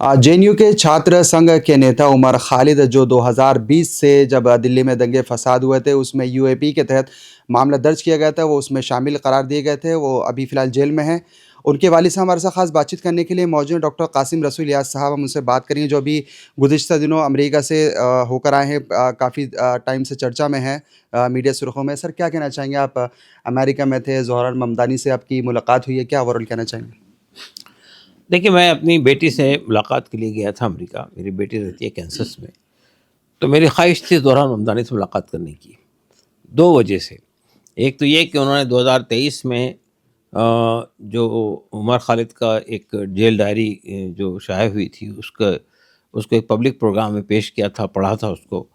JNU के छात्र संघ के नेता उमर खालिद, जो 2020 से जब दिल्ली में दंगे फसाद हुए थे उसमें UAP के तहत मामला दर्ज किया गया था, वो उसमें शामिल करार दिए गए थे, वो अभी फ़िलहाल जेल में हैं। उनके वालिद साहब हमारे साथ ख़ास बातचीत करने के लिए मौजूद हैं। डॉक्टर कासिम रसूल याद साहब, हम उनसे बात करेंगे, जो अभी गुज़िश्ता दिनों अमेरिका से होकर आए हैं, काफ़ी टाइम से चर्चा में हैं मीडिया सुर्ख़ों में। सर, क्या कहना चाहेंगे आप? अमेरिका में थे, ज़ोहरान ममदानी से आपकी मुलाकात हुई है, क्या ओवरऑल कहना चाहेंगे? देखिए, मैं अपनी बेटी से मुलाकात के लिए गया था अमेरिका। मेरी बेटी रहती है कैंसस में, तो मेरी ख्वाहिश थी ज़ोहरान ममदानी से मुलाकात करने की, 2 वजह से। एक तो ये कि उन्होंने 2023 में जो उमर खालिद का एक जेल डायरी जो शाया हुई थी, उसको एक पब्लिक प्रोग्राम में पेश किया था, पढ़ा था उसको,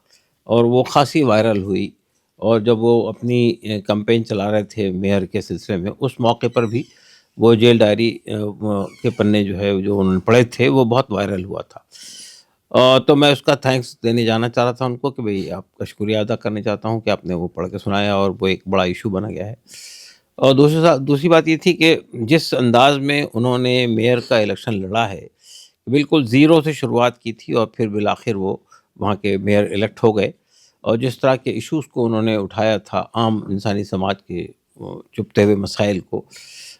और वो ख़ासी वायरल हुई। और जब वो अपनी कैंपेन चला रहे थे मेयर के सिलसिले में, उस मौके पर भी वो जेल डायरी के पन्ने जो है जो उन्होंने पढ़े थे, वो बहुत वायरल हुआ था। तो मैं उसका थैंक्स देने जाना चाह रहा था उनको कि भई आपका शुक्रिया अदा करना चाहता हूँ कि आपने वो पढ़ के सुनाया और वो एक बड़ा इश्यू बना गया है। और दूसरी बात ये थी कि जिस अंदाज़ में उन्होंने मेयर का इलेक्शन लड़ा है, बिल्कुल ज़ीरो से शुरुआत की थी और फिर बिलाखिर वो वहाँ के मेयर इलेक्ट हो गए। और जिस तरह के इश्यूज़ को उन्होंने उठाया था, आम इंसानी समाज के चुभते हुए मसाइल को,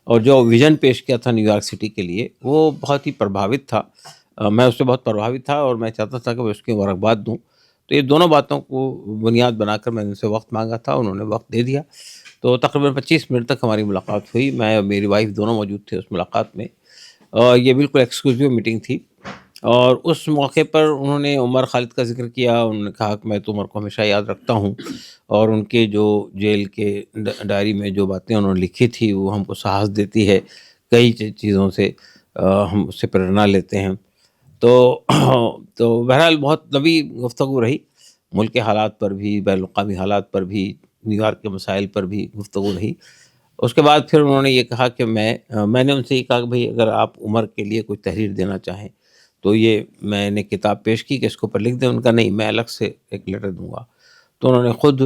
और जो विज़न पेश किया था न्यूयॉर्क सिटी के लिए, वो बहुत ही प्रभावित था। मैं उससे बहुत प्रभावित था और मैं चाहता था कि मैं उसकी मुबारकबाद दूँ। तो ये दोनों बातों को बुनियाद बनाकर मैंने उनसे वक़्त माँगा था, उन्होंने वक़्त दे दिया। तो तकरीबन 25 मिनट तक हमारी मुलाकात हुई। मैं और मेरी वाइफ़ दोनों मौजूद थे उस मुलाकात में। ये बिल्कुल एक्सक्लूसिव मीटिंग थी। और उस मौके पर उन्होंने उमर खालिद का ज़िक्र किया। उन्होंने कहा कि मैं तो उमर को हमेशा याद रखता हूँ, और उनके जो जेल के डायरी में जो बातें उन्होंने लिखी थी, वो हमको साहस देती है। कई चीज़ों से हम उससे प्रेरणा लेते हैं। तो तो बहरहाल बहुत लंबी गुफ्तगू रही। मुल्क के हालात पर भी, बैनुल-अक़वामी हालात पर भी, न्यूयॉर्क के मसाइल पर भी गुफ्तगू रही। उसके बाद फिर उन्होंने ये कहा कि मैंने उनसे ये कहा कि भई अगर आप उमर के लिए कोई तहरीर देना चाहें, तो ये मैंने किताब पेश की कि इसके ऊपर लिख दें। उनका नहीं, मैं अलग से एक लेटर दूँगा। तो उन्होंने खुद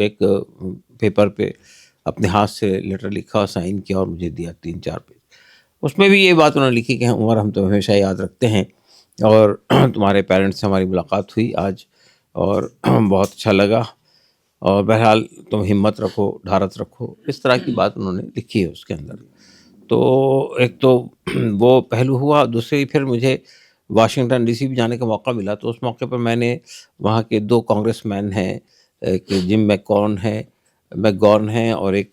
एक पेपर पे अपने हाथ से लेटर लिखा और साइन किया और मुझे दिया 3-4 पेज। उसमें भी ये बात उन्होंने लिखी कि उमर, हम तो हमेशा याद रखते हैं, और तुम्हारे पेरेंट्स से हमारी मुलाकात हुई आज, और बहुत अच्छा लगा, और बहरहाल तुम हिम्मत रखो, ढारत रखो। इस तरह की बात उन्होंने लिखी है उसके अंदर। तो एक तो वो पहलू हुआ। दूसरी, फिर मुझे वाशिंगटन डीसी भी जाने का मौका मिला। तो उस मौके पर मैंने वहाँ के 2 कांग्रेसमैन हैं, एक जिम मैकगॉर्न हैं और एक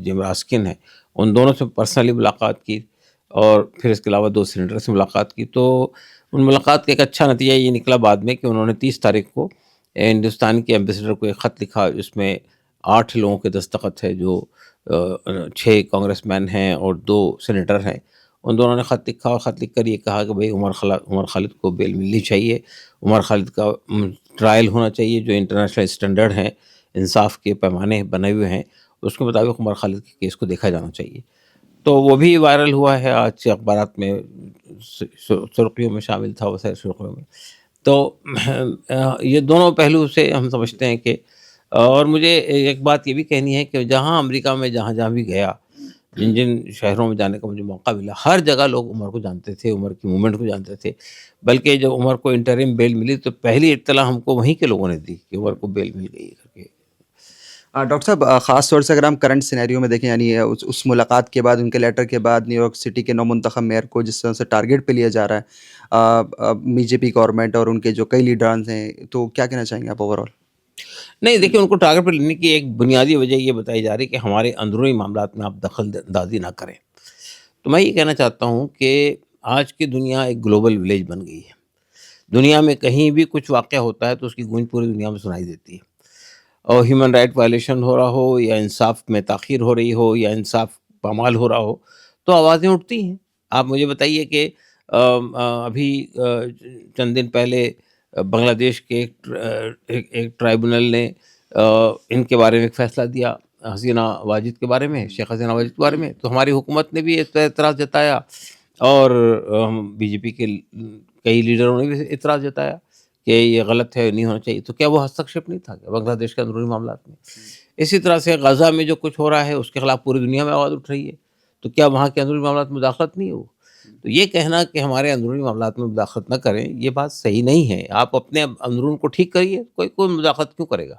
जिम रास्किन है। उन दोनों से पर्सनली मुलाकात की, और फिर इसके अलावा 2 सीनेटर से मुलाकात की। तो उन मुलाकात का एक अच्छा नतीजा ये निकला बाद में कि उन्होंने 30 तारीख को हिंदुस्तान के एम्बेसडर को एक ख़त लिखा, जिसमें 8 लोगों के दस्तखत है, जो 6 कांग्रेसमैन हैं और 2 सेनेटर हैं। उन दोनों ने ख़त लिखा और ख़त लिख कर ये कहा कि भई उमर खालिद को बेल मिलनी चाहिए। उमर खालिद का ट्रायल होना चाहिए, जो इंटरनेशनल स्टैंडर्ड हैं, इंसाफ के पैमाने बने हुए हैं, उसके मुताबिक उमर खालिद के केस को देखा जाना चाहिए। तो वो भी वायरल हुआ है, आज से अखबारात में सुर्खियों में शामिल था, वो सारी सुर्खियों में। तो ये दोनों पहलू से हम समझते हैं कि, और मुझे एक बात ये भी कहनी है कि जहाँ अमेरिका में जहाँ-जहाँ भी गया, जिन-जिन शहरों में जाने का मुझे मौका मिला, हर जगह लोग उमर को जानते थे, उमर की मूवमेंट को जानते थे। बल्कि जब उमर को इंटरिम बेल मिली, तो पहली इत्तला हमको वहीं के लोगों ने दी कि उमर को बेल मिल गई है करके। डॉक्टर साहब, ख़ास तौर से अगर हम करंट सिनेरियो में देखें, यानी उस मुलाकात के बाद, उनके लेटर के बाद न्यूयॉर्क सिटी के नौमुंतखब मेयर को जिस तरह से टारगेट पे लिया जा रहा है बीजेपी गवर्नमेंट और उनके जो कई लीडर्स हैं, तो क्या कहना चाहेंगे आप ओवरऑल? नहीं, देखिए, उनको टारगेट पे लेने की एक बुनियादी वजह ये बताई जा रही है कि हमारे अंदरूनी मामलात में आप दखल-अंदाज़ी ना करें। तो मैं ये कहना चाहता हूँ कि आज की दुनिया एक ग्लोबल विलेज बन गई है। दुनिया में कहीं भी कुछ वाक़या होता है तो उसकी गूंज पूरी दुनिया में सुनाई देती है। और ह्यूमन राइट वायलेशन हो रहा हो, या इंसाफ में ताख़ीर हो रही हो, या इंसाफ पामाल हो रहा हो, तो आवाज़ें उठती हैं। आप मुझे बताइए कि अभी चंद दिन पहले बांग्लादेश के एक ट्राइब्यूनल ने इनके बारे में एक फ़ैसला दिया, हसीना वाजिद के बारे में, शेख हसीना वाजिद के बारे में। तो हमारी हुकूमत ने भी इस पे एतराज़ जताया, और बीजेपी के कई लीडरों ने भी एतराज़ जताया कि ये गलत है, नहीं होना चाहिए। तो क्या वो हस्तक्षेप नहीं था क्या बांग्लादेश के अंदरूनी मामलात में? इसी तरह से गज़ा में जो कुछ हो रहा है, उसके खिलाफ पूरी दुनिया में आवाज़ उठ रही है। तो क्या वहाँ के अंदरूनी मामलात में मुदाखलत नहीं हो? تو یہ کہنا کہ ہمارے اندرونی معاملات میں مداخلت نہ کریں، یہ بات صحیح نہیں ہے. آپ اپنے اندرون کو ٹھیک کریے، کوئی مداخلت کیوں کرے گا؟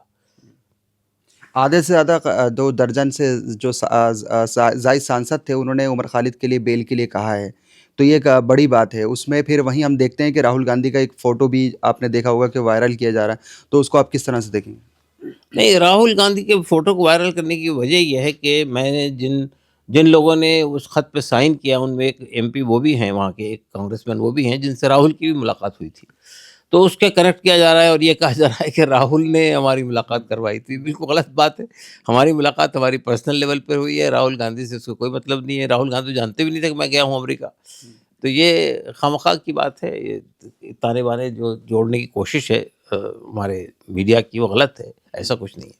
آدھے سے زیادہ 2 درجن سے جو زائد سانسد تھے انہوں نے عمر خالد کے لیے بیل کے لیے کہا ہے، تو یہ ایک بڑی بات ہے. اس میں پھر وہیں ہم دیکھتے ہیں کہ راہل گاندھی کا ایک فوٹو بھی آپ نے دیکھا ہوگا کہ وائرل کیا جا رہا ہے، تو اس کو آپ کس طرح سے دیکھیں گے؟ نہیں، راہل گاندھی کے فوٹو کو وائرل کرنے کی وجہ یہ ہے کہ میں نے جن لوگوں نے اس خط پہ سائن کیا ان میں ایک ایم پی وہ بھی ہیں، وہاں کے ایک کانگریس مین وہ بھی ہیں جن سے راہل کی بھی ملاقات ہوئی تھی. تو اس کے کنیکٹ کیا جا رہا ہے اور یہ کہا جا رہا ہے کہ راہل نے ہماری ملاقات کروائی تھی. بالکل غلط بات ہے. ہماری ملاقات ہماری پرسنل لیول پہ ہوئی ہے، راہل گاندھی سے اس کو کوئی مطلب نہیں ہے. راہل گاندھی جانتے بھی نہیں تھے کہ میں گیا ہوں امریکہ. تو یہ خامخواہ کی بات ہے، یہ تانے بانے جو جوڑنے کی کوشش ہے ہمارے میڈیا کی، وہ غلط ہے. ایسا کچھ نہیں ہے.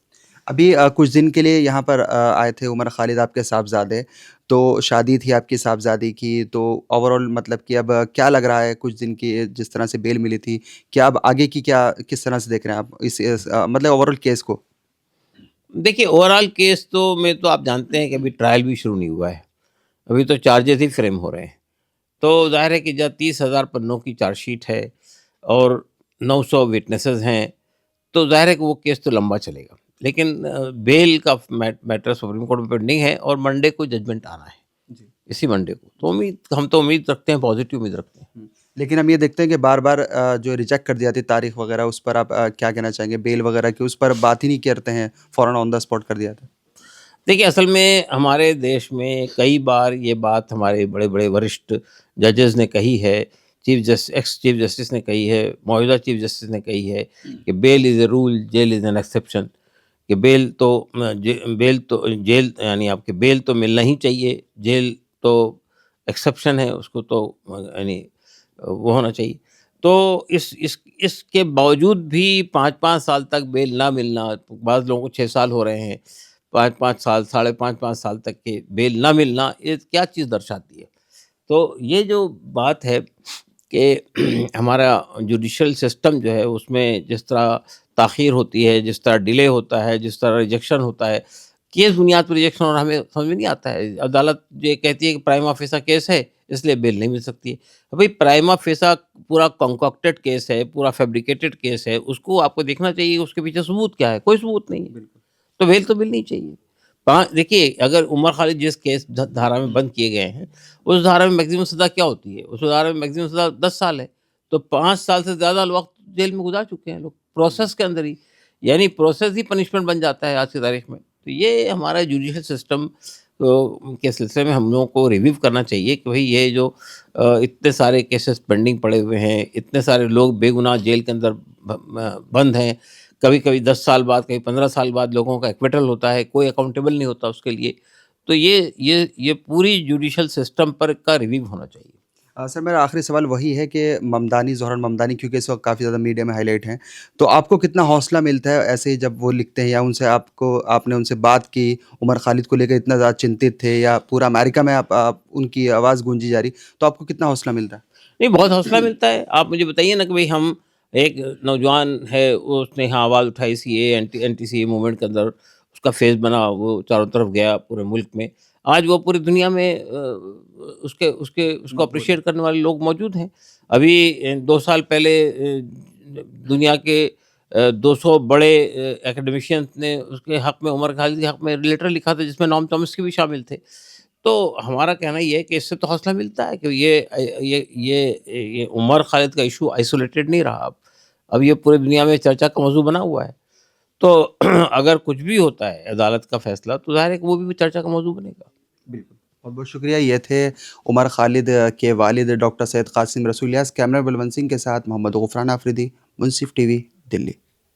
ابھی کچھ دن کے لیے یہاں پر آئے تھے عمر خالد آپ کے صاحبزادے، تو شادی تھی آپ کی صاحبزادی کی، تو اوور آل مطلب کہ اب کیا لگ رہا ہے کچھ دن کی جس طرح سے بیل ملی تھی، کیا اب آگے کی کیا کس طرح سے دیکھ رہے ہیں آپ مطلب اوور آل کیس کو؟ دیکھیے اوور آل کیس تو آپ جانتے ہیں کہ ابھی ٹرائل بھی شروع نہیں ہوا ہے. ابھی تو چارجز ہی فریم ہو رہے ہیں. تو ظاہر ہے کہ جب 30,000 پنوں کی چارج شیٹ ہے اور 900 وٹنسز ہیں تو ظاہر ہے کہ وہ کیس تو لمبا چلے گا. لیکن بیل کا میٹر سپریم کورٹ میں پینڈنگ ہے اور منڈے کو ججمنٹ آنا ہے، اسی منڈے کو. تو ہم تو امید رکھتے ہیں، پازیٹیو امید رکھتے ہیں. لیکن ہم یہ دیکھتے ہیں کہ بار بار جو ریجیکٹ کر دیا تھی تاریخ وغیرہ، اس پر آپ کیا کہنا چاہیں گے؟ بیل وغیرہ کی اس پر بات ہی نہیں کرتے ہیں، فوراً آن دا اسپاٹ کر دیا تھا. دیکھیے اصل میں ہمارے دیش میں کئی بار یہ بات ہمارے بڑے بڑے ورشٹھ ججز نے کہی ہے، ایکس چیف جسٹس نے کہی ہے، موجودہ چیف جسٹس نے کہی ہے کہ bail is a rule, jail is an exception. کہ بیل تو جیل یعنی آپ کے بیل تو ملنا ہی چاہیے، جیل تو ایکسیپشن ہے، اس کو تو یعنی وہ ہونا چاہیے. تو اس کے باوجود بھی 5 سال تک بیل نہ ملنا، بعض لوگوں کو 6 سال ہو رہے ہیں، 5 سال 5.5 سال تک کے بیل نہ ملنا، یہ کیا چیز درشاتی ہے؟ تو یہ جو بات ہے کہ ہمارا جوڈیشل سسٹم جو ہے اس میں جس طرح تاخیر ہوتی ہے، جس طرح ڈیلے ہوتا ہے، جس طرح ریجیکشن ہوتا ہے، کیس بنیاد پر ریجیکشن اور ہمیں سمجھ میں نہیں آتا ہے. عدالت یہ کہتی ہے کہ پرائما فیسا کیس ہے اس لیے بیل نہیں مل سکتی ہے. بھئی پرائما فیسا پورا کنکاکٹڈ کیس ہے، پورا فیبریکیٹڈ کیس ہے، اس کو آپ کو دیکھنا چاہیے اس کے پیچھے ثبوت کیا ہے. کوئی ثبوت نہیں ہے، تو بیل تو ملنی چاہیے. دیکھیے اگر عمر خالد جس کیس دھارا میں بند کیے گئے ہیں اس دھارا میں میکسیمم سزا کیا ہوتی ہے؟ اس دھارا میں میکسیمم سزا 10 سال ہے. تو 5 سال سے زیادہ وقت جیل میں گزار چکے ہیں لوگ پروسیس کے اندر ہی. یعنی پروسیس ہی پنشمنٹ بن جاتا ہے آج کی تاریخ میں. تو یہ ہمارا جوڈیشل سسٹم کے سلسلے میں ہم لوگوں کو ریویو کرنا چاہیے کہ بھئی یہ جو اتنے سارے کیسز پینڈنگ پڑے ہوئے ہیں، اتنے سارے لوگ بے گناہ جیل کے اندر بند ہیں، کبھی کبھی 10 سال بعد، کبھی 15 سال بعد لوگوں کا ایکویٹل ہوتا ہے، کوئی اکاؤنٹیبل نہیں ہوتا اس کے لیے. تو یہ پوری جوڈیشل سسٹم پر کا ریویو ہونا چاہیے. سر میرا آخری سوال وہی ہے کہ ممدانی، ظہران ممدانی کیونکہ اس وقت کافی زیادہ میڈیا میں ہائی لائٹ ہیں، تو آپ کو کتنا حوصلہ ملتا ہے ایسے ہی جب وہ لکھتے ہیں یا ان سے آپ نے ان سے بات کی، عمر خالد کو لے کر اتنا زیادہ چنتت تھے یا پورا امریکہ میں آپ ان کی آواز گونجی جا رہی، تو آپ کو کتنا حوصلہ ملتا ہے؟ نہیں، بہت حوصلہ ملتا ہے. آپ مجھے بتائیے نا کہ بھئی ہم ایک نوجوان ہے، اس نے یہاں آواز اٹھائی سی اے اینٹی سی اے موومنٹ کے اندر، اس کا فیس بنا، وہ چاروں طرف گیا پورے ملک میں. آج وہ پوری دنیا میں اس کو اپریشیٹ کرنے والے لوگ موجود ہیں. ابھی 2 سال پہلے دنیا کے 200 بڑے اکیڈمیشینس نے اس کے حق میں، عمر خالد کے حق میں لیٹر لکھا تھا جس میں نام چامسکی بھی شامل تھے. تو ہمارا کہنا یہ ہے کہ اس سے تو حوصلہ ملتا ہے کہ یہ عمر خالد کا ایشو آئسولیٹڈ نہیں رہا. اب یہ پوری دنیا میں چرچا کا موضوع بنا ہوا ہے. تو اگر کچھ بھی ہوتا ہے عدالت کا فیصلہ تو ظاہر ہے کہ وہ بھی چرچا کا موضوع بنے گا. بالکل، بہت بہت شکریہ. یہ تھے عمر خالد کے والد ڈاکٹر سید قاسم رسول یاس. کیمرہ بلونت سنگھ کے ساتھ محمد غفران آفریدی، منصف ٹی وی، دلی.